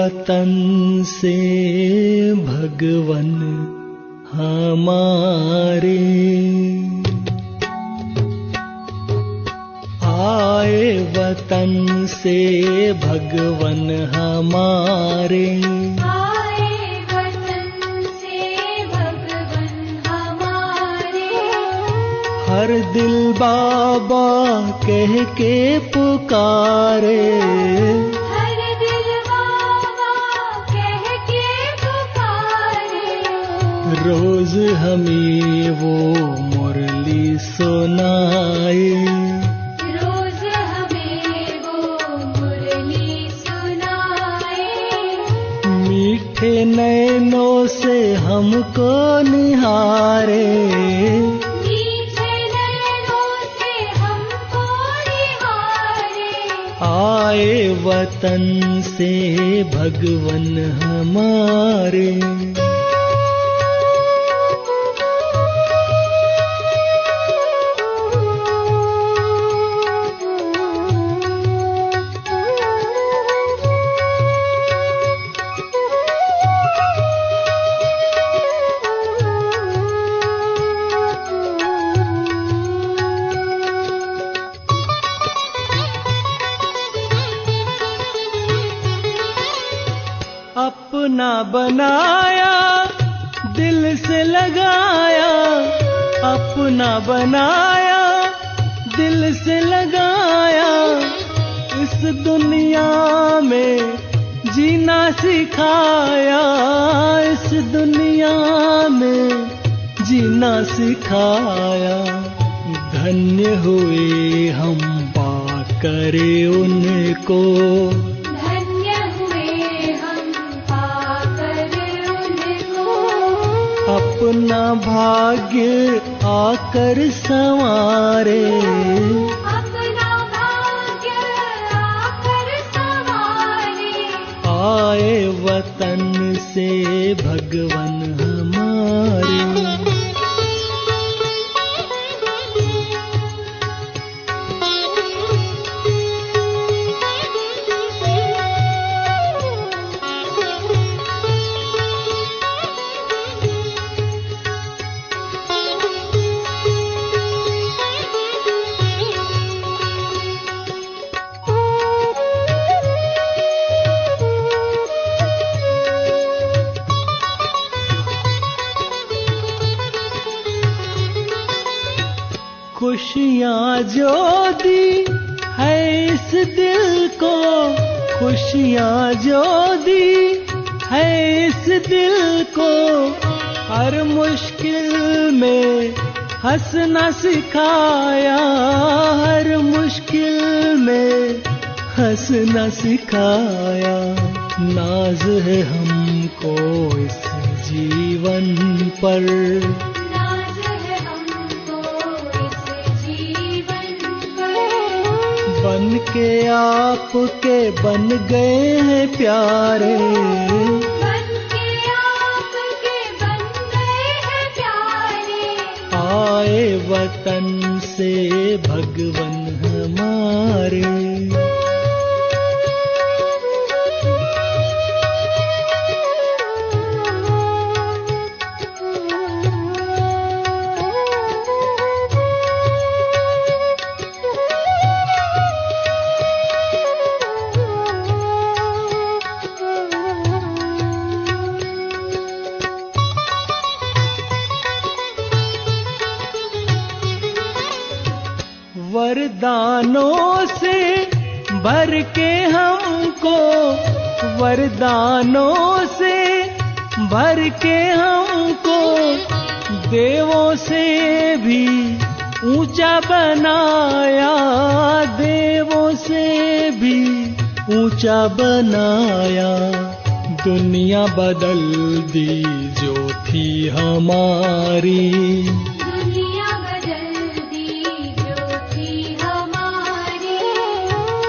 वतन से भगवन हमारे, आए वतन से भगवन हमारे, आए वतन से भगवन हमारे। हर दिल बाबा कह के पुकारे, हर दिल बाबा कह के पुकारे। रोज हमें वो मुरली सुनाए, रोज हमें वो मुरली सुनाए। मीठे नैनों से हमको निहारे, मीठे नैनों से हमको निहारे। आए वतन से भगवन हमारे। अपना बनाया दिल से लगाया, अपना बनाया दिल से लगाया। इस दुनिया में जीना सिखाया, इस दुनिया में जीना सिखाया। धन्य हुए हम पाकर उनको, अपना भाग्य आकर संवारे, अपना भाग्य आकर संवारे। आए वतन से भगवन हमारे। खुशियाँ जो दी है इस दिल को, खुशियाँ जो दी है इस दिल को। हर मुश्किल में हंसना सिखाया, हर मुश्किल में हंसना सिखाया। नाज है हमको इस जीवन पर, बन के आपके बन गए हैं प्यारे, बन के आपके बन गए हैं प्यारे। आए वतन से भगवन हमारे। वरदानों से भर के हमको, वरदानों से भर के हमको। देवों से भी ऊंचा बनाया, देवों से भी ऊंचा बनाया। दुनिया बदल दी जो थी हमारी,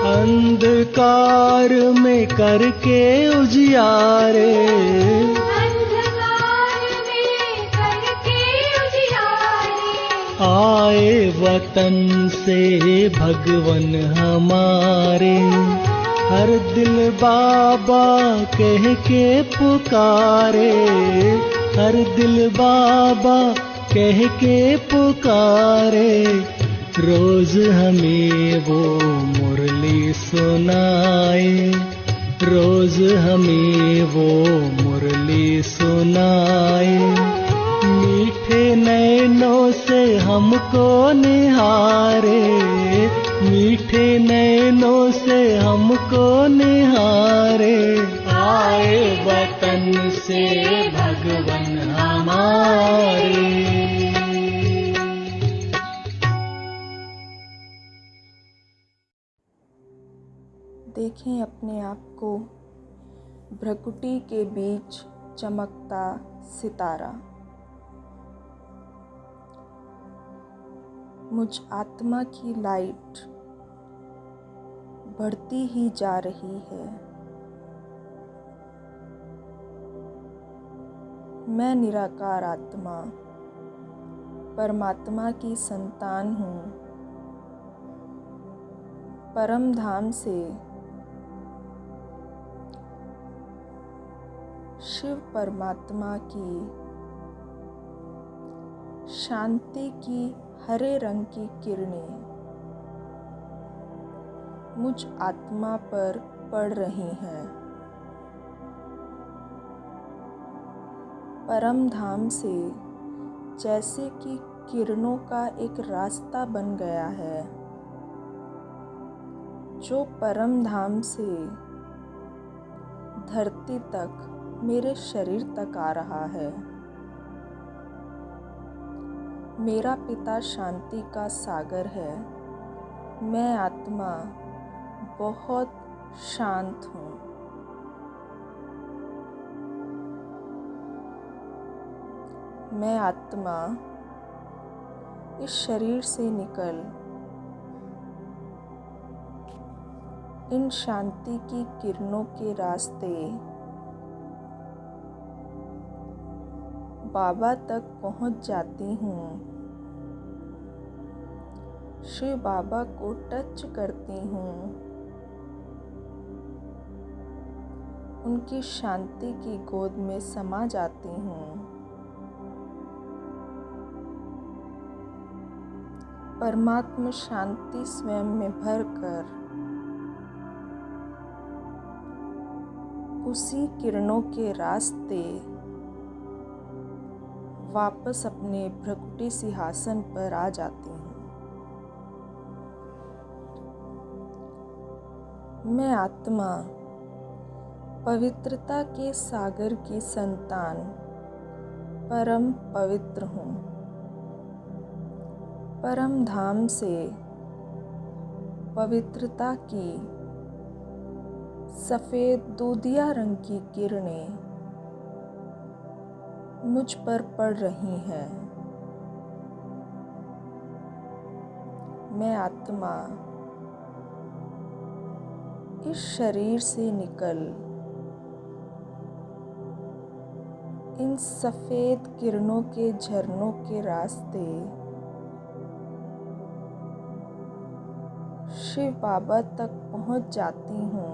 अंधकार में करके उजियारे, अंधकार में करके उजियारे। आए वतन से भगवन हमारे, हर दिल बाबा कह के पुकारे, हर दिल बाबा कह के पुकारे, रोज हमें वो मुरली सुनाए, रोज हमें वो मुरली सुनाए। मीठे नैनों से हमको निहारे, मीठे नैनों से हमको निहारे, आए वतन से भगवन हमारे। देखें अपने आप को भ्रकुटी के बीच चमकता सितारा। मुझ आत्मा की लाइट बढ़ती ही जा रही है। मैं निराकार आत्मा परमात्मा की संतान हूँ। परम धाम से शिव परमात्मा की शांति की हरे रंग की किरणें मुझ आत्मा पर पड़ रही हैं। परम धाम से जैसे कि किरणों का एक रास्ता बन गया है, जो परम धाम से धरती तक मेरे शरीर तक आ रहा है। मेरा पिता शांति का सागर है। मैं आत्मा बहुत शांत हूँ। मैं आत्मा इस शरीर से निकल इन शांति की किरणों के रास्ते बाबा तक पहुँच जाती हूँ। शिव बाबा को टच करती हूँ। उनकी शांति की गोद में समा जाती हूँ। परमात्मा शांति स्वयं में भरकर उसी किरणों के रास्ते वापस अपने भ्रकुटी सिंहासन पर आ जाती हूँ। मैं आत्मा पवित्रता के सागर की संतान परम पवित्र हूँ। परम धाम से पवित्रता की सफ़ेद दूधिया रंग की किरणें मुझ पर पड़ रही हैं। मैं आत्मा इस शरीर से निकल इन सफ़ेद किरणों के झरनों के रास्ते शिव बाबा तक पहुंच जाती हूँ।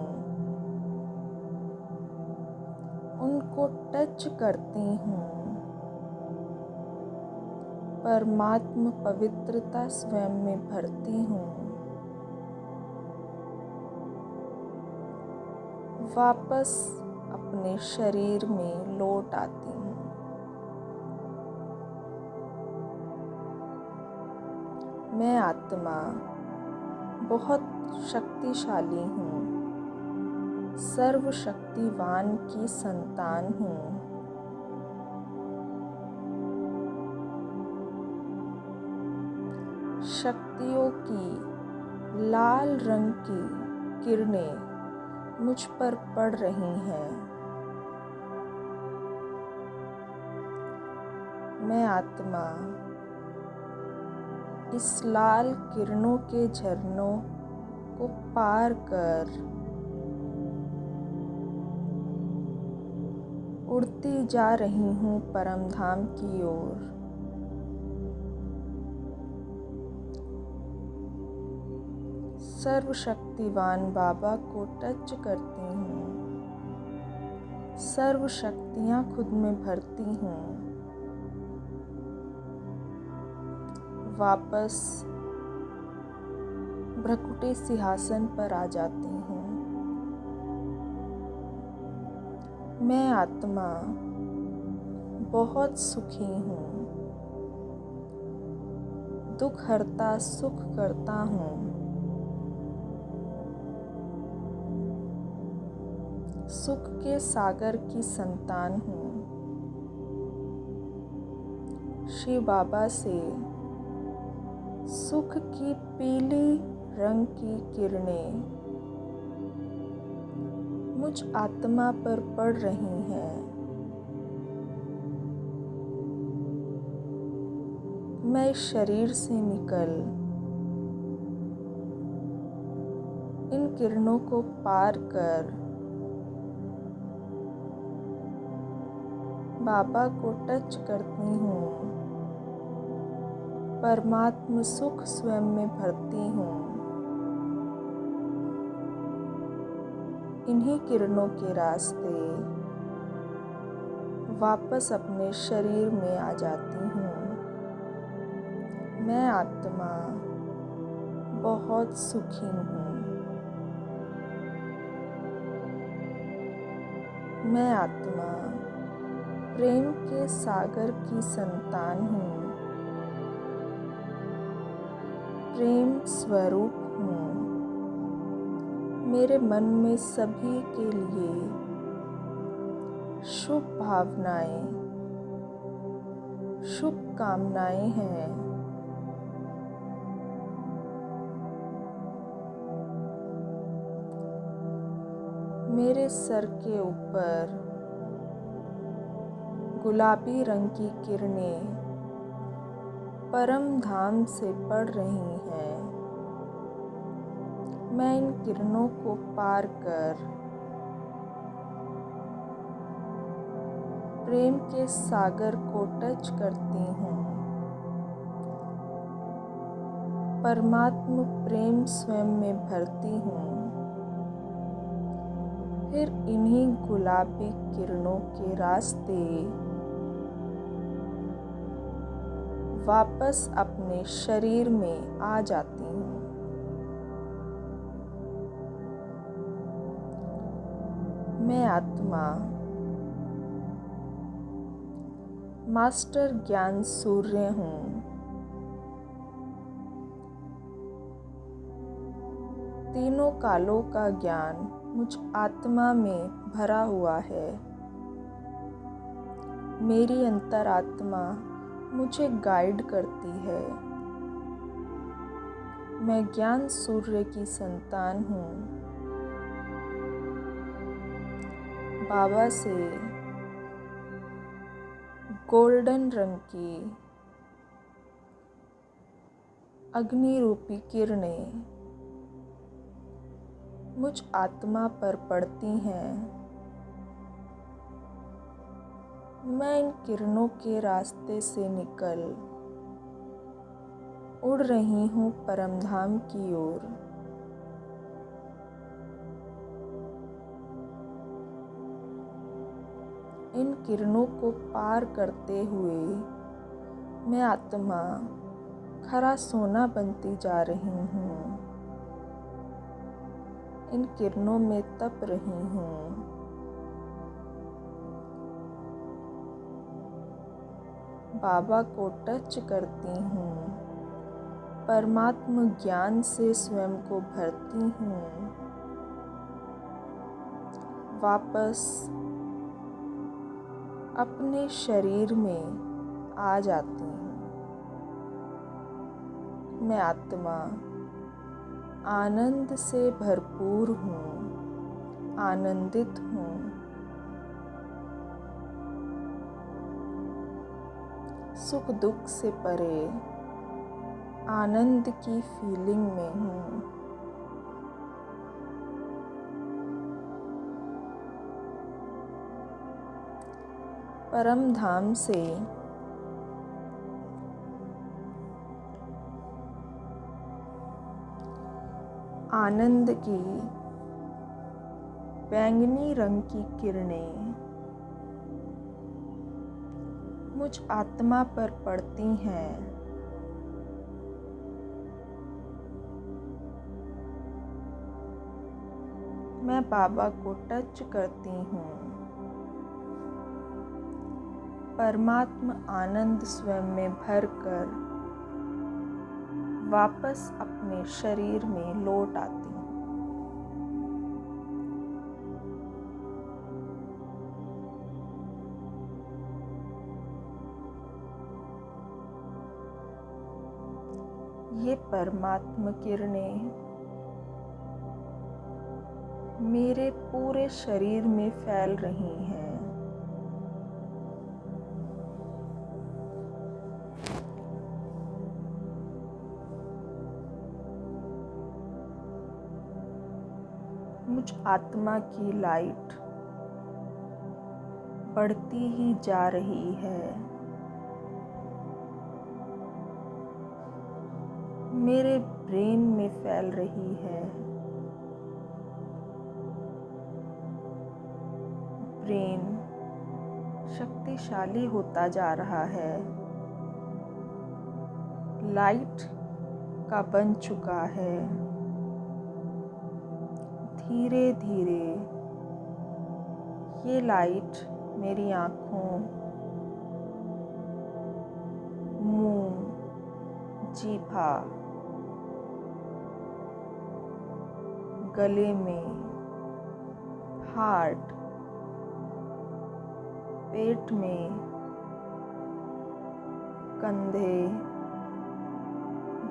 उनको टच करती हूँ। परमात्मा पवित्रता स्वयं में भरती हूँ। वापस अपने शरीर में लौट आती हूँ। मैं आत्मा बहुत शक्तिशाली हूँ। सर्वशक्तिवान की संतान हूँ। शक्तियों की लाल रंग की किरणें मुझ पर पड़ रही हैं। मैं आत्मा इस लाल किरणों के झरनों को पार कर उड़ती जा रही हूँ परम धाम की ओर। सर्वशक्तिवान बाबा को टच करती हूँ। सर्व शक्तियाँ खुद में भरती हूँ। वापस भ्रकुटी सिंहासन पर आ जाती हूँ। मैं आत्मा बहुत सुखी हूँ। दुख हरता सुख करता हूँ। सुख के सागर की संतान हूँ। शिव बाबा से सुख की पीली रंग की किरणें मुझ आत्मा पर पड़ रही हैं। मैं इस शरीर से निकल इन किरणों को पार कर बाबा को टच करती हूँ। परमात्म सुख स्वयं में भरती हूँ। इन्हीं किरणों के रास्ते वापस अपने शरीर में आ जाती हूँ। मैं आत्मा बहुत सुखी हूँ। मैं आत्मा प्रेम के सागर की संतान हूँ। प्रेम स्वरूप हूँ। मेरे मन में सभी के लिए शुभ भावनाएं, शुभ कामनाएं हैं। मेरे सर के ऊपर गुलाबी रंग की किरणें परम धाम से पड़ रही हैं। मैं इन किरणों को पार कर प्रेम के सागर को टच करती हूँ। परमात्म प्रेम स्वयं में भरती हूँ। फिर इन्हीं गुलाबी किरणों के रास्ते वापस अपने शरीर में आ जाती हूँ। मैं आत्मा मास्टर ज्ञान सूर्य हूँ। तीनों कालों का ज्ञान मुझ आत्मा में भरा हुआ है। मेरी अंतरात्मा मुझे गाइड करती है। मैं ज्ञान सूर्य की संतान हूँ। बाबा से गोल्डन रंग की अग्नि रूपी किरणें मुझ आत्मा पर पड़ती हैं। मैं इन किरणों के रास्ते से निकल उड़ रही हूँ परमधाम की ओर। इन किरणों को पार करते हुए मैं आत्मा खरा सोना बनती जा रही हूँ। इन किरणों में तप रही हूँ। बाबा को टच करती हूँ। परमात्म ज्ञान से स्वयं को भरती हूँ। वापस अपने शरीर में आ जाती हूँ। मैं आत्मा आनंद से भरपूर हूँ, आनंदित हूँ। सुख दुख से परे आनंद की फीलिंग में हूँ। परम धाम से आनंद की बैंगनी रंग की किरणें मुझ आत्मा पर पड़ती हैं। मैं बाबा को टच करती हूँ। परमात्मा आनंद स्वयं में भरकर वापस अपने शरीर में लौट आती हूँ। ये परमात्मा किरणें मेरे पूरे शरीर में फैल रही हैं। मुझ आत्मा की लाइट बढ़ती ही जा रही है। मेरे ब्रेन में फैल रही है। ब्रेन शक्तिशाली होता जा रहा है। लाइट का बन चुका है। धीरे धीरे ये लाइट मेरी आँखों, मुंह, जीभा, गले में, हार्ट, पेट में, कंधे,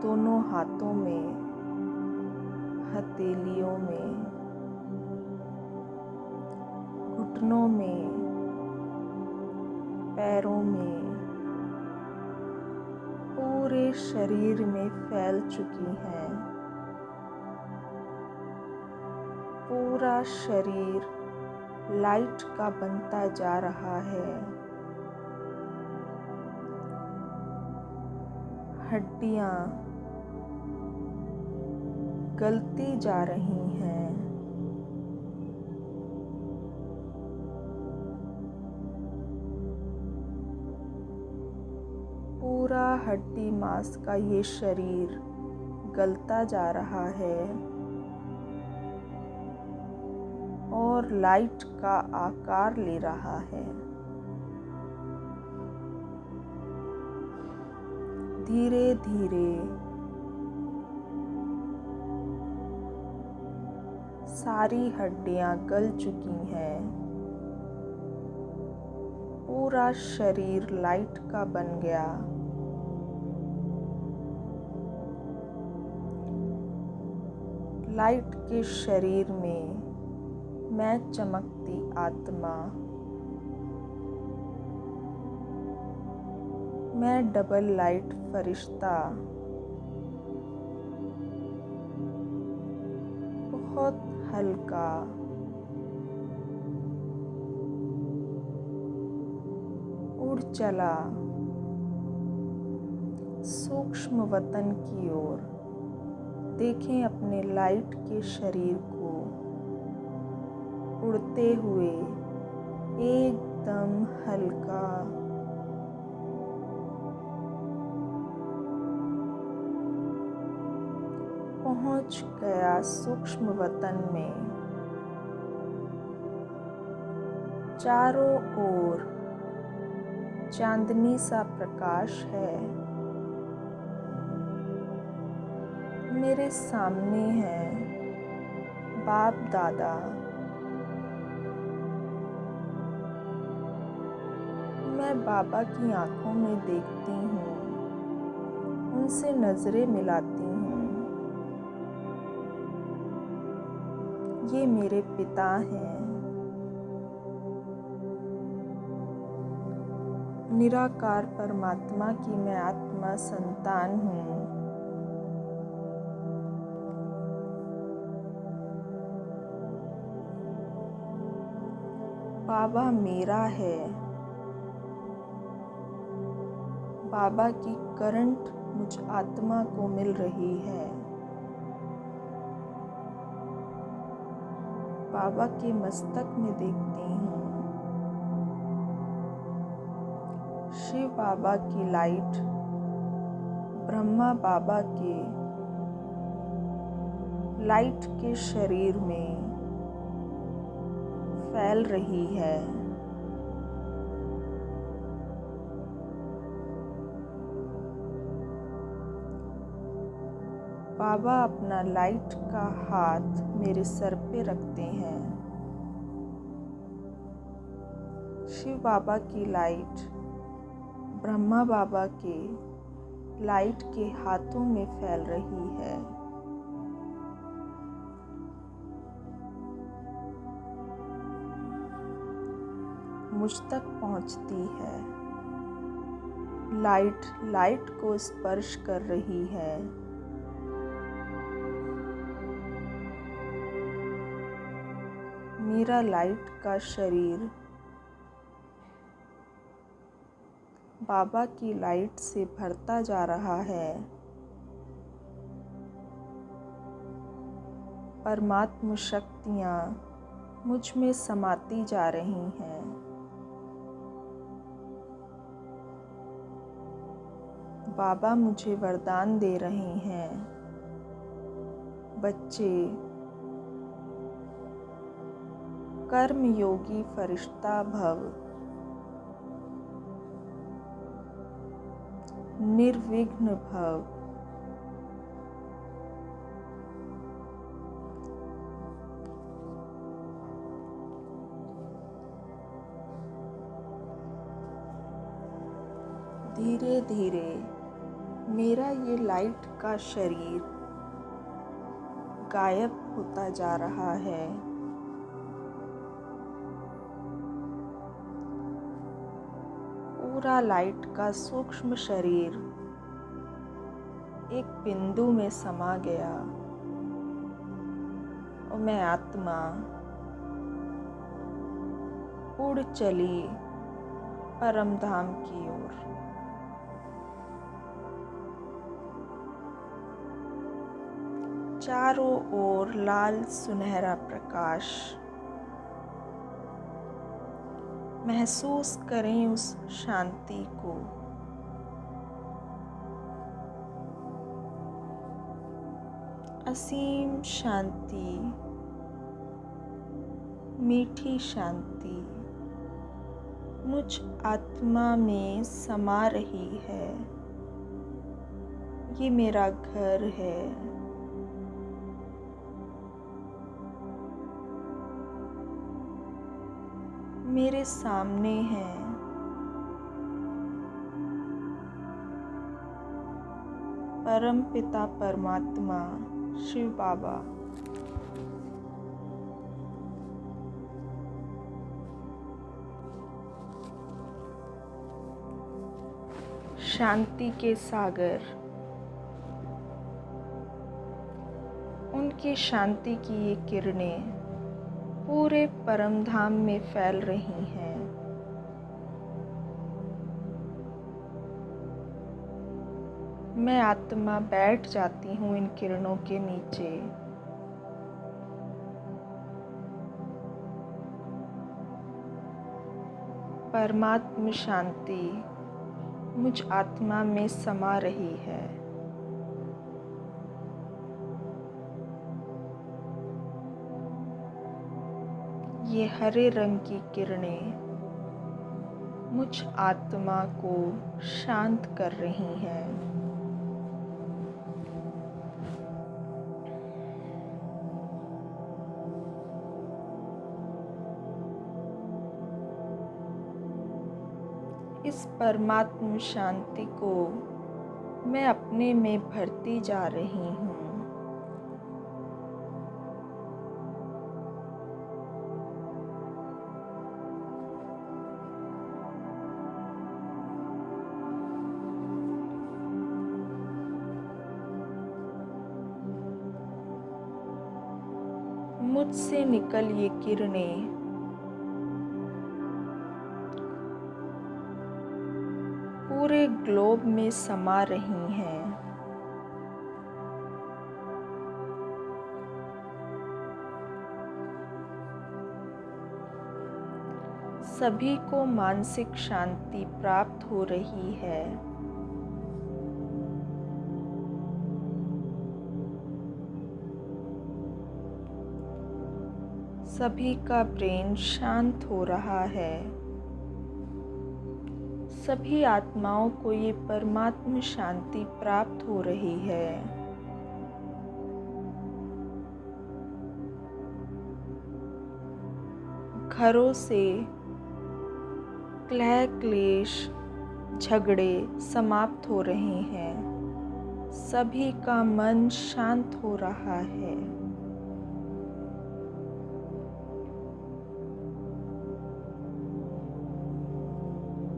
दोनों हाथों में, हथेलियों में, घुटनों में, पैरों में, पूरे शरीर में फैल चुकी हैं। पूरा शरीर लाइट का बनता जा रहा है। हड्डियां गलती जा रही हैं। पूरा हड्डी मांस का ये शरीर गलता जा रहा है और लाइट का आकार ले रहा है। धीरे धीरे सारी हड्डियां गल चुकी हैं। पूरा शरीर लाइट का बन गया। लाइट के शरीर में मैं चमकती आत्मा, मैं डबल लाइट फरिश्ता, बहुत हल्का, उड़ चला सूक्ष्म वतन की ओर। देखें अपने लाइट के शरीर को उड़ते हुए, एकदम हल्का, पहुंच गया सूक्ष्म वतन में। चारों ओर चांदनी सा प्रकाश है। मेरे सामने है बाप दादा। मैं बाबा की आंखों में देखती हूँ, उनसे नजरें मिलाती हूँ। ये मेरे पिता हैं। निराकार परमात्मा की मैं आत्मा संतान हूँ। बाबा मेरा है। बाबा की करंट मुझ आत्मा को मिल रही है। बाबा के मस्तक में देखती हूँ। शिव बाबा की लाइट ब्रह्मा बाबा के लाइट के शरीर में फैल रही है। बाबा अपना लाइट का हाथ मेरे सर पे रखते हैं। शिव बाबा की लाइट ब्रह्मा बाबा के लाइट के हाथों में फैल रही है। मुझ तक पहुंचती है। लाइट को स्पर्श कर रही है। मेरा लाइट का शरीर बाबा की लाइट से भरता जा रहा है। परमात्म शक्तियाँ मुझ में समाती जा रही हैं। बाबा मुझे वरदान दे रहे हैं। बच्चे, कर्म योगी फरिश्ता भव, निर्विघ्न भव। धीरे धीरे मेरा ये लाइट का शरीर गायब होता जा रहा है। पूरा लाइट का सूक्ष्म शरीर एक बिंदु में समा गया और मैं आत्मा उड़ चली परम धाम की ओर। चारों ओर लाल सुनहरा प्रकाश। महसूस करें उस शांति को। असीम शांति, मीठी शांति मुझ आत्मा में समा रही है। ये मेरा घर है। मेरे सामने है। परम पिता परमात्मा शिव बाबा। शांति के सागर। उनकी शांति की ये किरणें पूरे परम धाम में फैल रही हैं। मैं आत्मा बैठ जाती हूँ इन किरणों के नीचे। परमात्म शांति मुझ आत्मा में समा रही है। ये हरे रंग की किरणें मुझ आत्मा को शांत कर रही हैं। इस परमात्म शांति को मैं अपने में भरती जा रही हूँ। मुझसे निकल ये किरणें पूरे ग्लोब में समा रही हैं। सभी को मानसिक शांति प्राप्त हो रही है। सभी का ब्रेन शांत हो रहा है। सभी आत्माओं को ये परमात्म शांति प्राप्त हो रही है। घरों से कलह क्लेश झगड़े समाप्त हो रहे हैं। सभी का मन शांत हो रहा है।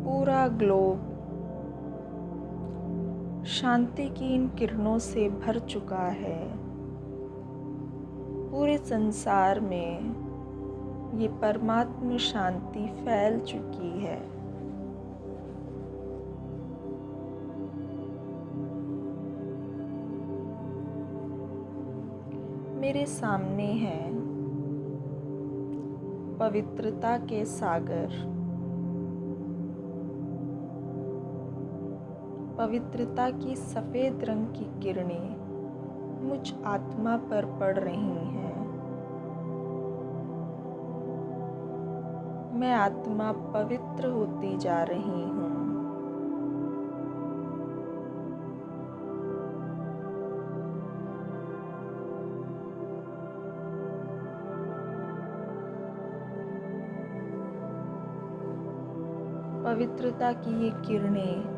पूरा ग्लोब शांति की इन किरणों से भर चुका है। पूरे संसार में ये परमात्म शांति फैल चुकी है। मेरे सामने है पवित्रता के सागर। पवित्रता की सफ़ेद रंग की किरणें मुझ आत्मा पर पड़ रही हैं। मैं आत्मा पवित्र होती जा रही हूँ। पवित्रता की ये किरणें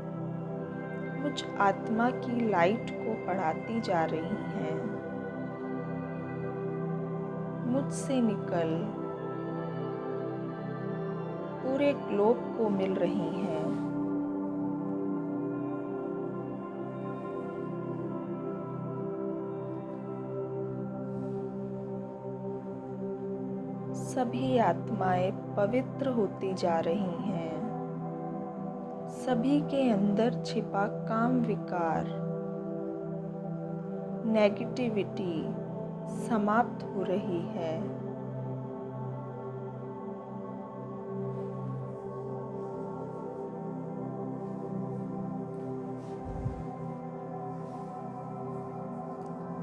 मुझ आत्मा की लाइट को बढ़ाती जा रही हैं। मुझसे निकल पूरे ग्लोब को मिल रही हैं। सभी आत्माएं पवित्र होती जा रही हैं। सभी के अंदर छिपा काम विकार नेगेटिविटी समाप्त हो रही है।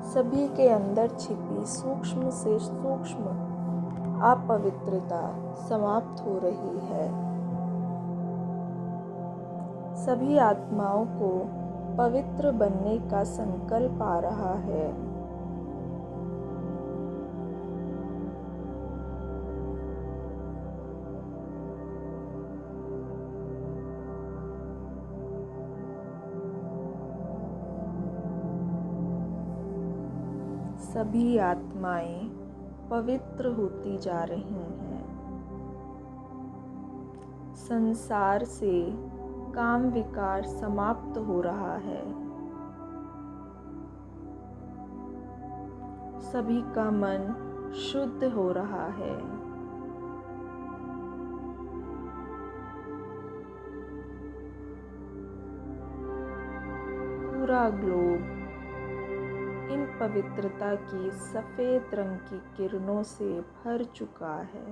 सभी के अंदर छिपी सूक्ष्म से सूक्ष्म अपवित्रता समाप्त हो रही है। सभी आत्माओं को पवित्र बनने का संकल्प आ रहा है। सभी आत्माएं पवित्र होती जा रही हैं। संसार से काम विकार समाप्त हो रहा है। सभी का मन शुद्ध हो रहा है। पूरा ग्लोब इन पवित्रता की सफ़ेद रंग की किरणों से भर चुका है।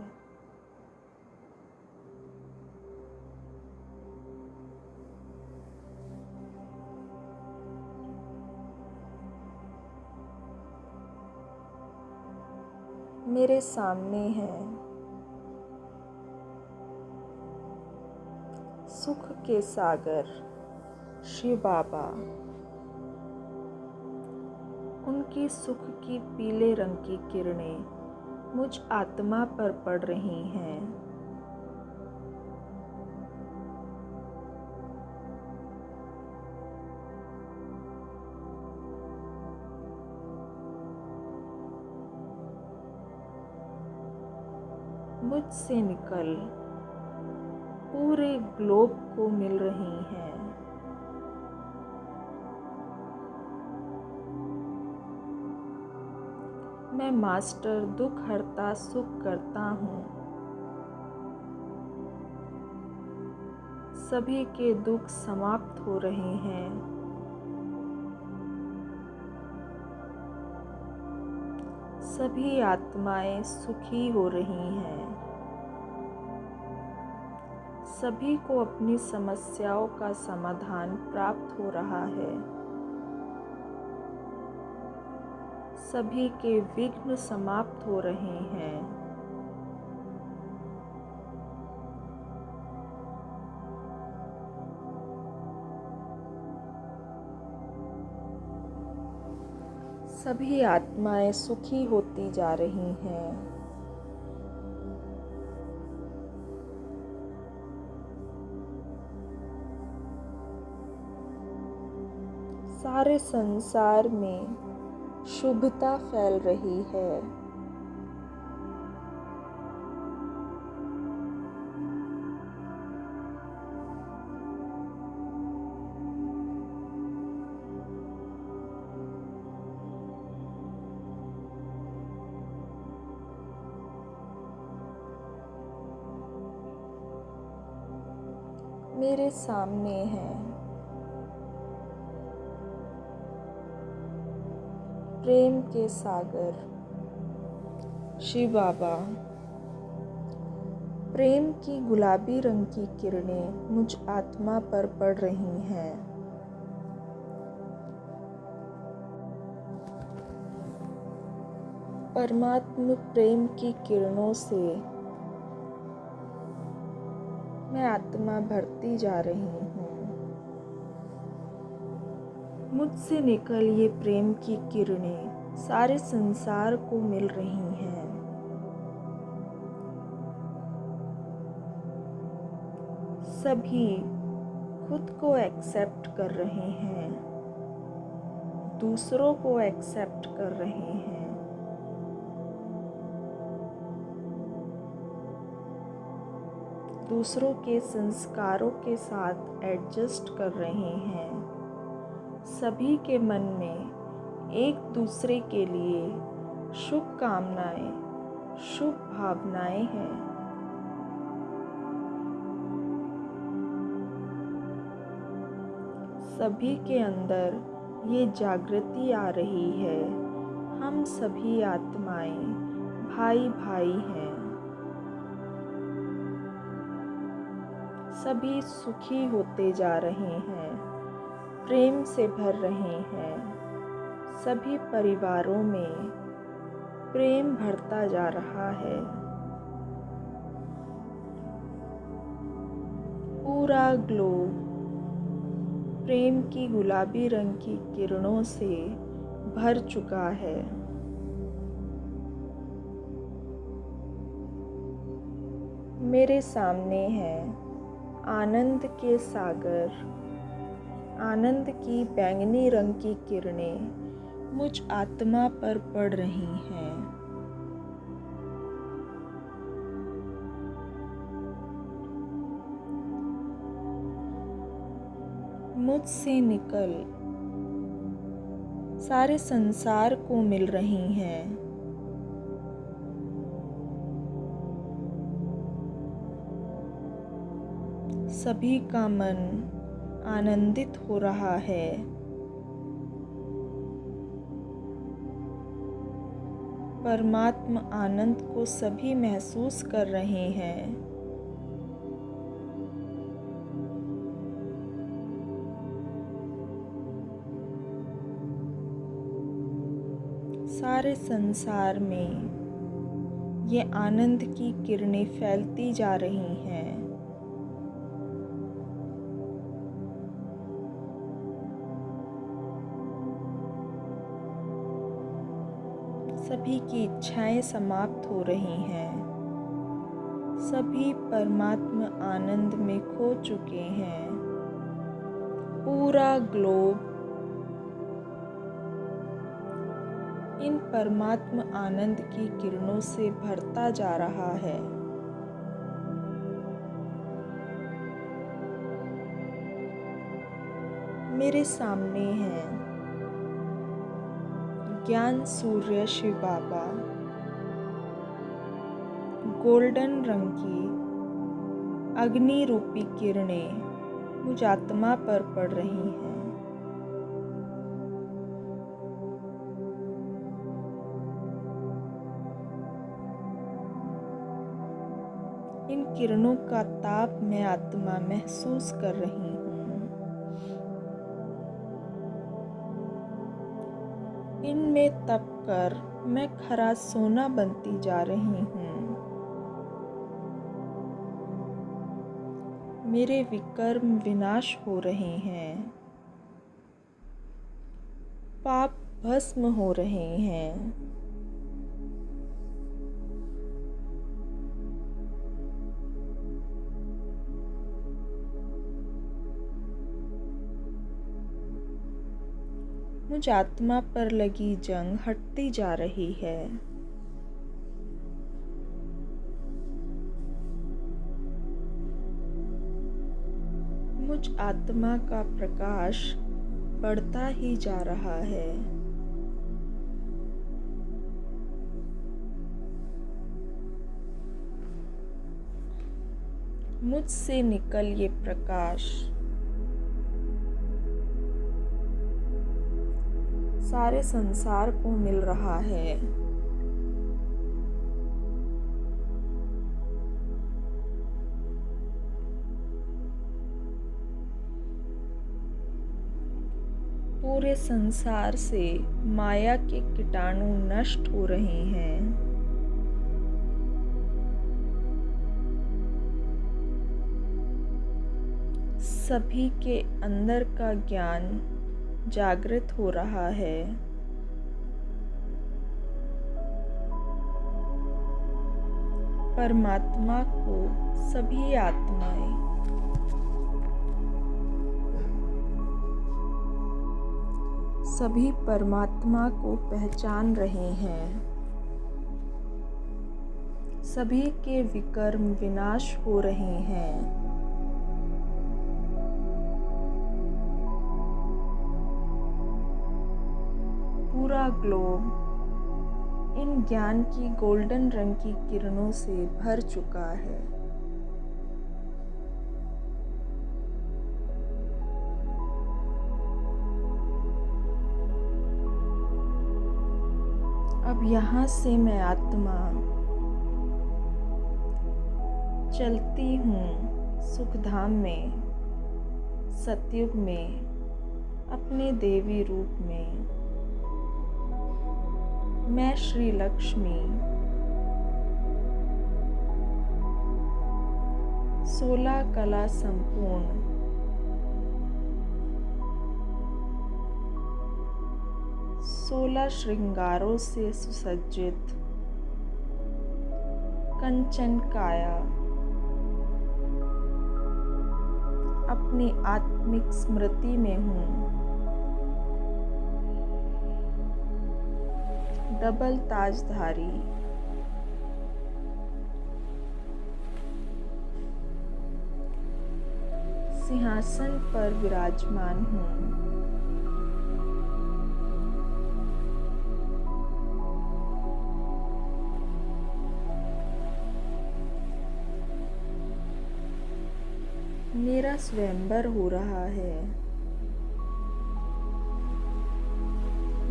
मेरे सामने है सुख के सागर शिव बाबा। उनकी सुख की पीले रंग की किरणें मुझ आत्मा पर पड़ रही हैं। मुझसे निकल पूरे ग्लोब को मिल रही हैं। मैं मास्टर दुख हरता सुख करता हूँ। सभी के दुख समाप्त हो रहे हैं। सभी आत्माएं सुखी हो रही हैं। सभी को अपनी समस्याओं का समाधान प्राप्त हो रहा है। सभी के विघ्न समाप्त हो रहे हैं। सभी आत्माएं सुखी होती जा रही हैं। सारे संसार में शुभता फैल रही है। मेरे सामने है प्रेम के सागर शिव बाबा। प्रेम की गुलाबी रंग की किरणें मुझ आत्मा पर पड़ रही हैं। परमात्म प्रेम की किरणों से मैं आत्मा भरती जा रही हूँ। मुझसे निकल ये प्रेम की किरणें सारे संसार को मिल रही हैं। सभी खुद को एक्सेप्ट कर रहे हैं, दूसरों को एक्सेप्ट कर रहे हैं। दूसरों के संस्कारों के साथ एडजस्ट कर रहे हैं। सभी के मन में एक दूसरे के लिए शुभकामनाएं, शुभ भावनाएं हैं। सभी के अंदर ये जागृति आ रही है, हम सभी आत्माएं भाई भाई हैं। सभी सुखी होते जा रहे हैं, प्रेम से भर रहे हैं। सभी परिवारों में प्रेम भरता जा रहा है। पूरा ग्लोब प्रेम की गुलाबी रंग की किरणों से भर चुका है। मेरे सामने है आनंद के सागर। आनंद की बैंगनी रंग की किरणें मुझ आत्मा पर पड़ रही हैं। मुझसे निकल सारे संसार को मिल रही हैं। सभी का मन आनंदित हो रहा है। परमात्म आनंद को सभी महसूस कर रहे हैं। सारे संसार में ये आनंद की किरणें फैलती जा रही हैं। सभी की इच्छाएं समाप्त हो रही हैं। सभी परमात्म आनंद में खो चुके हैं। पूरा ग्लोब इन परमात्म आनंद की किरणों से भरता जा रहा है। मेरे सामने है ज्ञान सूर्य शिव बाबा। गोल्डन रंग की अग्नि रूपी किरणें मुझ आत्मा पर पड़ रही हैं। इन किरणों का ताप मैं आत्मा महसूस कर रही हूँ। इनमें तपकर मैं खरा सोना बनती जा रही हूँ। मेरे विकर्म विनाश हो रहे हैं, पाप भस्म हो रहे हैं। मुझ आत्मा पर लगी जंग हटती जा रही है। मुझ आत्मा का प्रकाश बढ़ता ही जा रहा है। मुझसे निकल ये प्रकाश सारे संसार को मिल रहा है। पूरे संसार से माया के कीटाणु नष्ट हो रहे हैं। सभी के अंदर का ज्ञान जागृत हो रहा है। परमात्मा को सभी आत्माएं सभी परमात्मा को पहचान रहे हैं। सभी के विकर्म विनाश हो रहे हैं। पूरा ग्लोब इन ज्ञान की गोल्डन रंग की किरणों से भर चुका है। अब यहाँ से मैं आत्मा चलती हूँ सुखधाम में, सतयुग में, अपने देवी रूप में। मैं श्री लक्ष्मी 16 कला संपूर्ण सोलह श्रृंगारों से सुसज्जित कंचन काया अपनी आत्मिक स्मृति में हूँ। डबल ताजधारी सिंहासन पर विराजमान हूँ। मेरा स्वयंवर हो रहा है।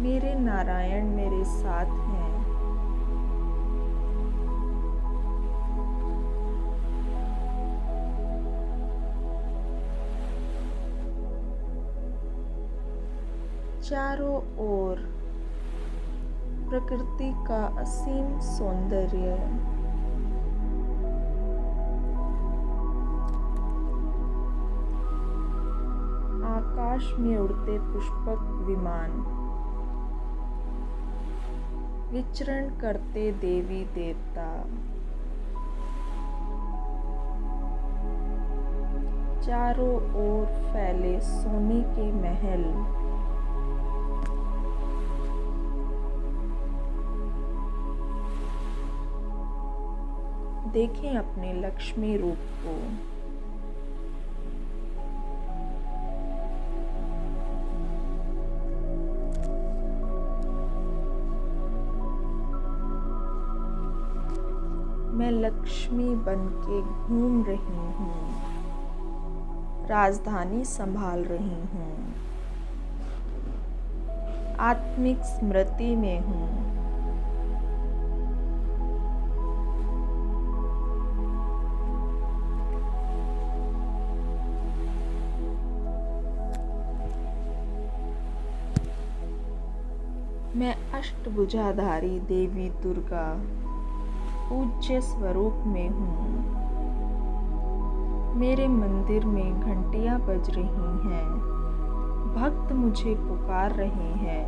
मेरे नारायण मेरे साथ हैं। चारों ओर प्रकृति का असीम सौंदर्य, आकाश में उड़ते पुष्पक विमान, विचरण करते देवी देवता, चारों ओर फैले सोने के महल, देखें अपने लक्ष्मी रूप को। मैं लक्ष्मी बनके घूम रही हूँ, राजधानी संभाल रही हूँ, आत्मिक स्मृति में हूँ। मैं अष्टभुजाधारी देवी दुर्गा पूज्य स्वरूप में हूँ। मेरे मंदिर में घंटियाँ बज रही हैं, भक्त मुझे पुकार रहे हैं।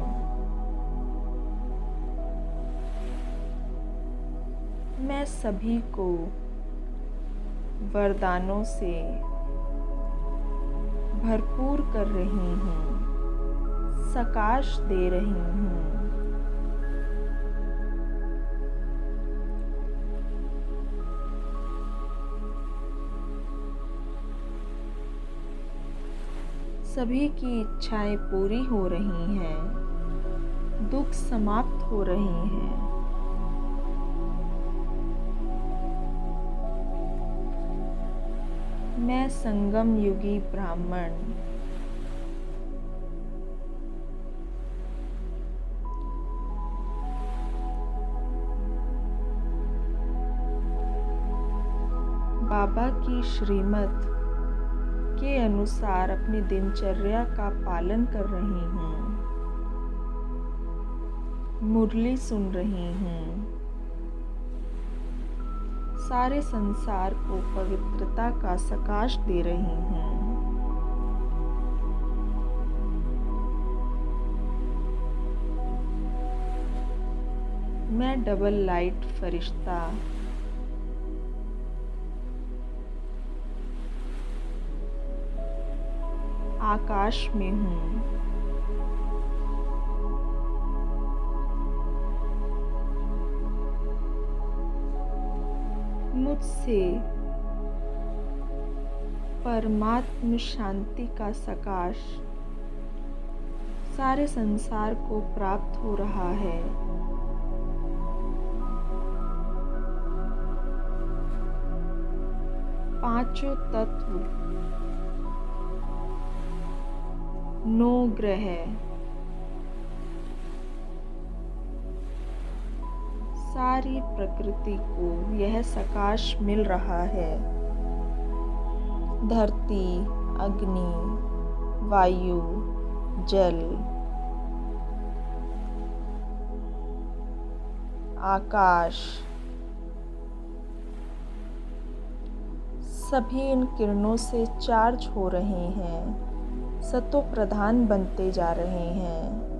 मैं सभी को वरदानों से भरपूर कर रही हूँ, सकाश दे रही हूँ। सभी की इच्छाएं पूरी हो रही हैं, दुख समाप्त हो रहे हैं। मैं संगम युगी ब्राह्मण बाबा की श्रीमत के अनुसार अपनी दिनचर्या का पालन कर रही हूँ, मुरली सुन रही हूँ। सारे संसार को पवित्रता का सकाश दे रही हूँ। मैं डबल लाइट फरिश्ता आकाश में हूँ। मुझसे परमात्म शांति का सकाश सारे संसार को प्राप्त हो रहा है। पांचों तत्व, 9 ग्रह, सारी प्रकृति को यह सकाश मिल रहा है। धरती, अग्नि, वायु, जल, आकाश, सभी इन किरणों से चार्ज हो रहे हैं, सतो प्रधान बनते जा रहे हैं।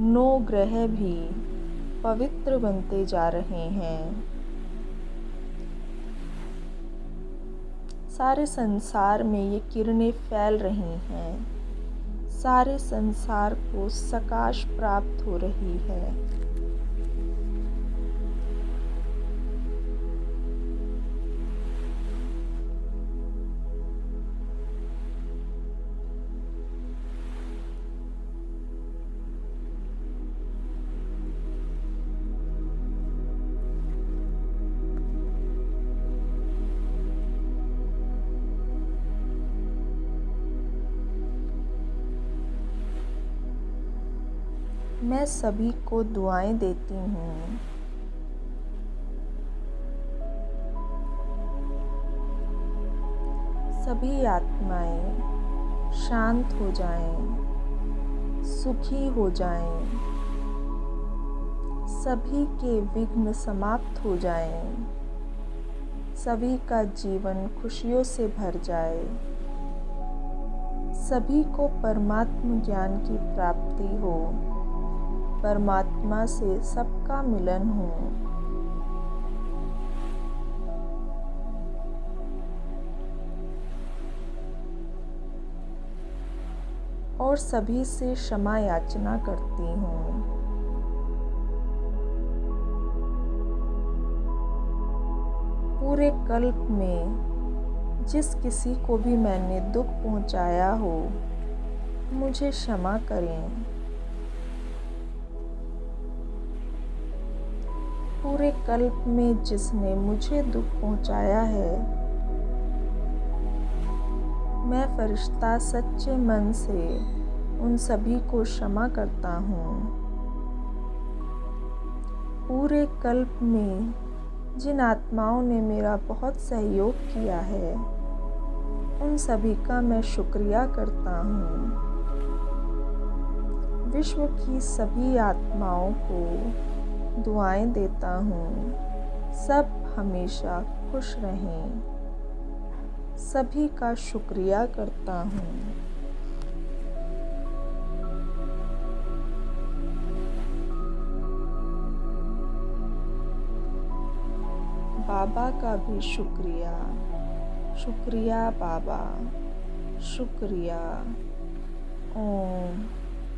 नौ ग्रह भी पवित्र बनते जा रहे हैं। सारे संसार में ये किरणें फैल रही हैं, सारे संसार को सकाश प्राप्त हो रही है। मैं सभी को दुआएं देती हूँ। सभी आत्माएं शांत हो जाएं, सुखी हो जाएं, सभी के विघ्न समाप्त हो जाएं, सभी का जीवन खुशियों से भर जाए, सभी को परमात्म ज्ञान की प्राप्ति हो, परमात्मा से सबका मिलन हो। और सभी से क्षमा याचना करती हूँ। पूरे कल्प में जिस किसी को भी मैंने दुख पहुँचाया हो, मुझे क्षमा करें। पूरे कल्प में जिसने मुझे दुख पहुंचाया है, मैं फरिश्ता सच्चे मन से उन सभी को क्षमा करता हूँ। पूरे कल्प में जिन आत्माओं ने मेरा बहुत सहयोग किया है, उन सभी का मैं शुक्रिया करता हूँ। विश्व की सभी आत्माओं को दुआएं देता हूँ, सब हमेशा खुश रहें। सभी का शुक्रिया करता हूँ। बाबा का भी शुक्रिया, शुक्रिया बाबा, शुक्रिया। ओम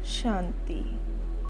शांति।